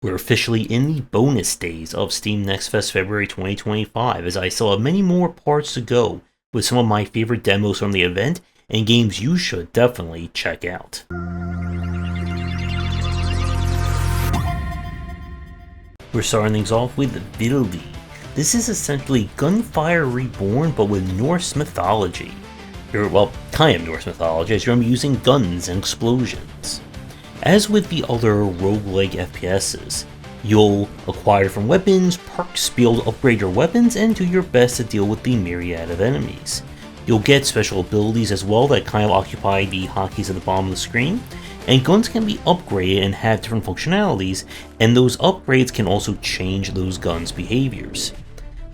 We're officially in the bonus days of Steam Next Fest February 2025, as I still have many more parts to go with some of my favorite demos from the event and games you should definitely check out. We're starting things off with Vilde. This is essentially Gunfire Reborn but with Norse mythology. Kind of Norse mythology, as you're going to be using guns and explosions. As with the other roguelike FPSs, you'll acquire different weapons, perks, be able to upgrade your weapons, and do your best to deal with the myriad of enemies. You'll get special abilities as well that kind of occupy the hotkeys at the bottom of the screen, and guns can be upgraded and have different functionalities, and those upgrades can also change those guns' behaviors.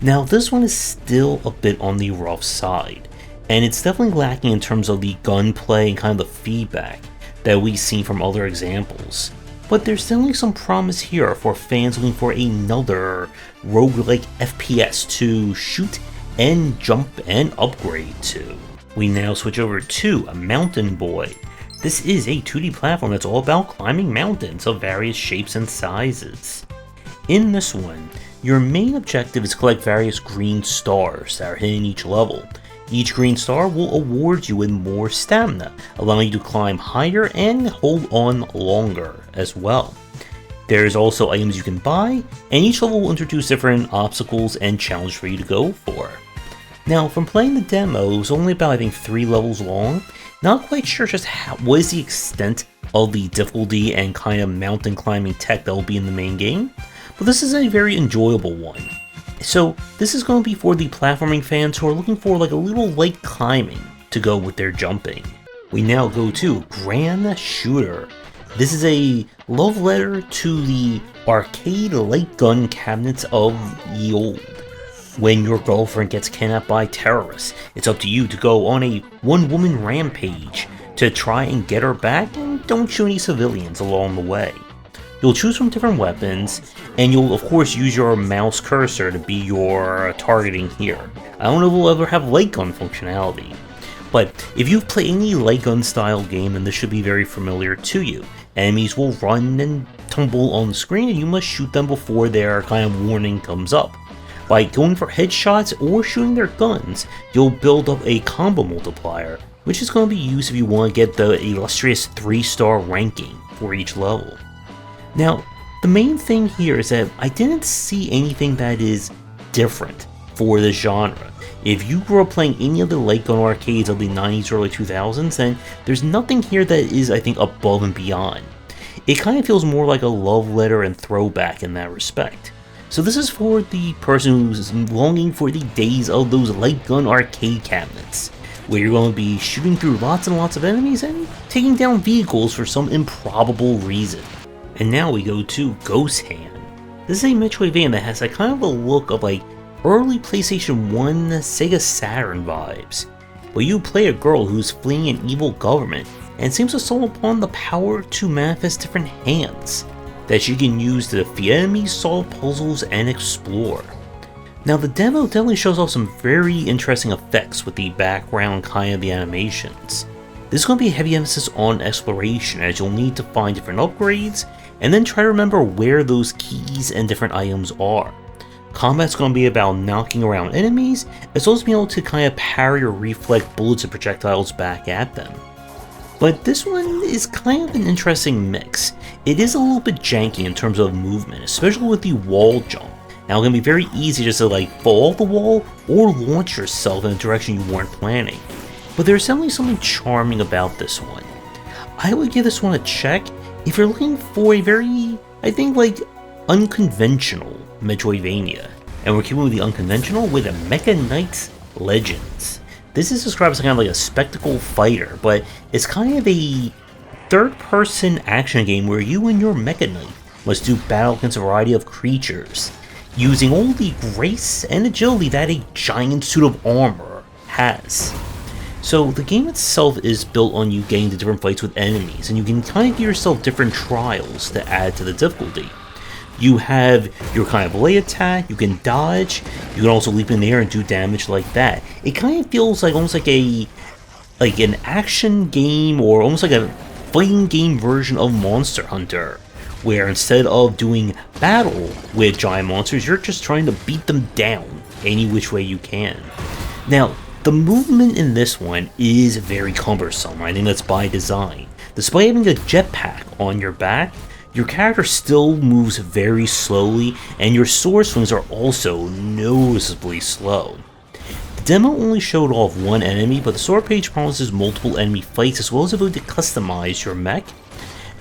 Now this one is still a bit on the rough side, and it's definitely lacking in terms of the gunplay and kind of the feedback that we've seen from other examples. But there's definitely some promise here for fans looking for another roguelike FPS to shoot and jump and upgrade to. We now switch over to a Mountain Boy. This is a 2D platform that's all about climbing mountains of various shapes and sizes. In this one, your main objective is to collect various green stars that are hidden in each level. Each green star will award you with more stamina, allowing you to climb higher and hold on longer as well. There's also items you can buy, and each level will introduce different obstacles and challenges for you to go for. Now, from playing the demo, it was only about I think 3 levels long. Not quite sure just what is the extent of the difficulty and kind of mountain climbing tech that will be in the main game, but this is a very enjoyable one. So this is going to be for the platforming fans who are looking for like a little light climbing to go with their jumping. We now go to Grand Shooter. This is a love letter to the arcade light gun cabinets of ye old. When your girlfriend gets kidnapped by terrorists, it's up to you to go on a one-woman rampage to try and get her back, and don't shoot any civilians along the way. You'll choose from different weapons, and you'll of course use your mouse cursor to be your targeting here. I don't know if we'll ever have light gun functionality, but if you've played any light gun style game, then this should be very familiar to you. Enemies will run and tumble on the screen, and you must shoot them before their kind of warning comes up. By going for headshots or shooting their guns, you'll build up a combo multiplier, which is going to be used if you want to get the illustrious 3-star ranking for each level. Now, the main thing here is that I didn't see anything that is different for this genre. If you grew up playing any of the light gun arcades of the 90s, early 2000s, then there's nothing here that is, I think, above and beyond. It kind of feels more like a love letter and throwback in that respect. So this is for the person who's longing for the days of those light gun arcade cabinets, where you're going to be shooting through lots and lots of enemies and taking down vehicles for some improbable reason. And now we go to Ghost Hand. This is a Metroidvania that has a kind of a look of like early PlayStation 1 Sega Saturn vibes, where you play a girl who's fleeing an evil government and seems to stumble upon the power to manifest different hands that she can use to defeat enemies, solve puzzles, and explore. Now the demo definitely shows off some very interesting effects with the background kind of the animations. There's going to be a heavy emphasis on exploration, as you'll need to find different upgrades and then try to remember where those keys and different items are. Combat's going to be about knocking around enemies, as well as being able to kind of parry or reflect bullets and projectiles back at them. But this one is kind of an interesting mix. It is a little bit janky in terms of movement, especially with the wall jump. Now it's going to be very easy just to like fall off the wall or launch yourself in a direction you weren't planning. But there's definitely something charming about this one. I would give this one a check if you're looking for a very, I think, like, unconventional Metroidvania. And we're keeping with the unconventional with a Mecha Knight Legends. This is described as kind of like a spectacle fighter, but it's kind of a third-person action game where you and your Mecha Knight must do battle against a variety of creatures, using all the grace and agility that a giant suit of armor has. So the game itself is built on you getting to different fights with enemies, and you can kind of give yourself different trials to add to the difficulty. You have your kind of lay attack, you can dodge, you can also leap in the air and do damage like that. It kind of feels like almost like an action game, or almost like a fighting game version of Monster Hunter, where instead of doing battle with giant monsters, you're just trying to beat them down any which way you can. Now, the movement in this one is very cumbersome. I think that's by design. Despite having a jetpack on your back, your character still moves very slowly, and your sword swings are also noticeably slow. The demo only showed off one enemy, but the sword page promises multiple enemy fights as well as the ability to customize your mech.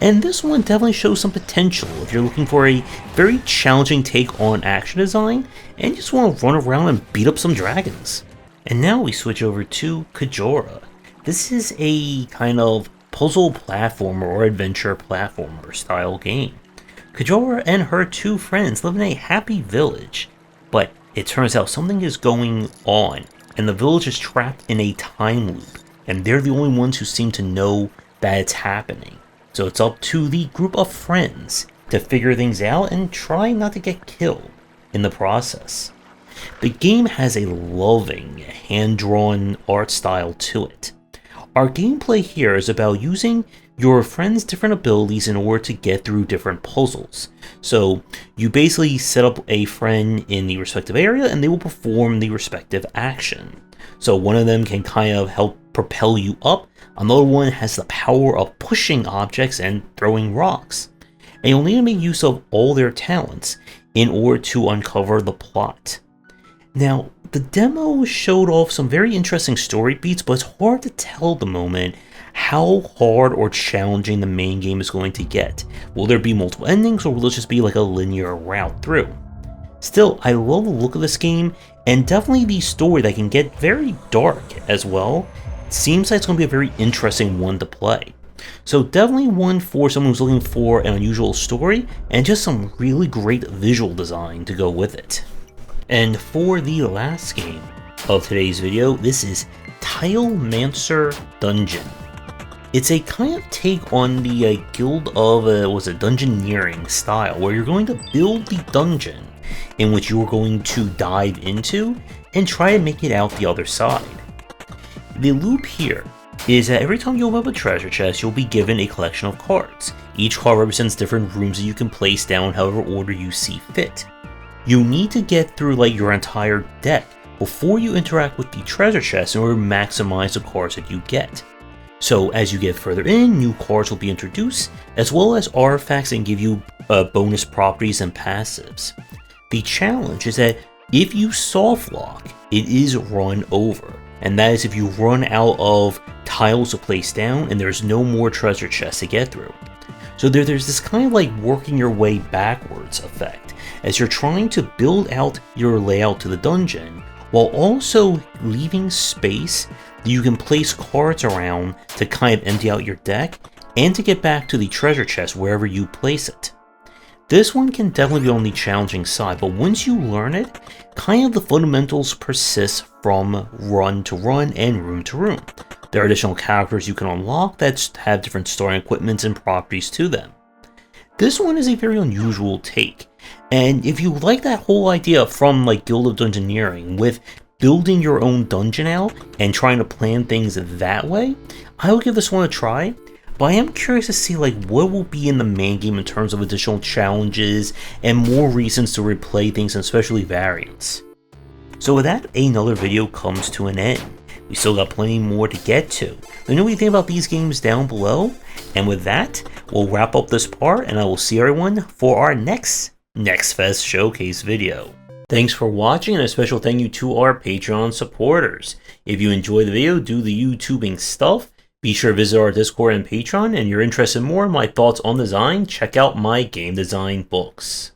And this one definitely shows some potential if you're looking for a very challenging take on action design and just want to run around and beat up some dragons. And now we switch over to Kejora. This is a kind of puzzle platformer or adventure platformer style game. Kejora and her two friends live in a happy village, but it turns out something is going on and the village is trapped in a time loop, and they're the only ones who seem to know that it's happening. So it's up to the group of friends to figure things out and try not to get killed in the process. The game has a loving, hand-drawn art style to it. Our gameplay here is about using your friend's different abilities in order to get through different puzzles. So you basically set up a friend in the respective area and they will perform the respective action. So one of them can kind of help propel you up, another one has the power of pushing objects and throwing rocks. And you'll need to make use of all their talents in order to uncover the plot. Now, the demo showed off some very interesting story beats, but it's hard to tell at the moment how hard or challenging the main game is going to get. Will there be multiple endings, or will it just be like a linear route through? Still, I love the look of this game, and definitely the story that can get very dark as well. It seems like it's going to be a very interesting one to play. So definitely one for someone who's looking for an unusual story, and just some really great visual design to go with it. And for the last game of today's video, this is Tilemancer Dungeon. It's a kind of take on the Guild of Dungeoneering style, where you're going to build the dungeon in which you're going to dive into and try to make it out the other side. The loop here is that every time you open up a treasure chest, you'll be given a collection of cards. Each card represents different rooms that you can place down however order you see fit. You need to get through like your entire deck before you interact with the treasure chest in order to maximize the cards that you get. So as you get further in, new cards will be introduced, as well as artifacts that give you bonus properties and passives. The challenge is that if you soft lock, it is run over, and that is if you run out of tiles to place down and there's no more treasure chests to get through. So there's this kind of like working your way backwards effect, as you're trying to build out your layout to the dungeon, while also leaving space that you can place cards around to kind of empty out your deck, and to get back to the treasure chest wherever you place it. This one can definitely be on the challenging side, but once you learn it, kind of the fundamentals persist from run to run and room to room. There are additional characters you can unlock that have different story equipments and properties to them. This one is a very unusual take, and if you like that whole idea from like Guild of Dungeoneering with building your own dungeon out and trying to plan things that way, I will give this one a try. But I am curious to see like what will be in the main game in terms of additional challenges and more reasons to replay things, and especially variants. So with that, another video comes to an end. We still got plenty more to get to. Let me know what you think about these games down below. And with that, we'll wrap up this part, and I will see everyone for our next Fest Showcase video. Thanks for watching, and a special thank you to our Patreon supporters. If you enjoyed the video, do the YouTubing stuff, be sure to visit our Discord and Patreon, and you're interested in more in my thoughts on design, check out my game design books.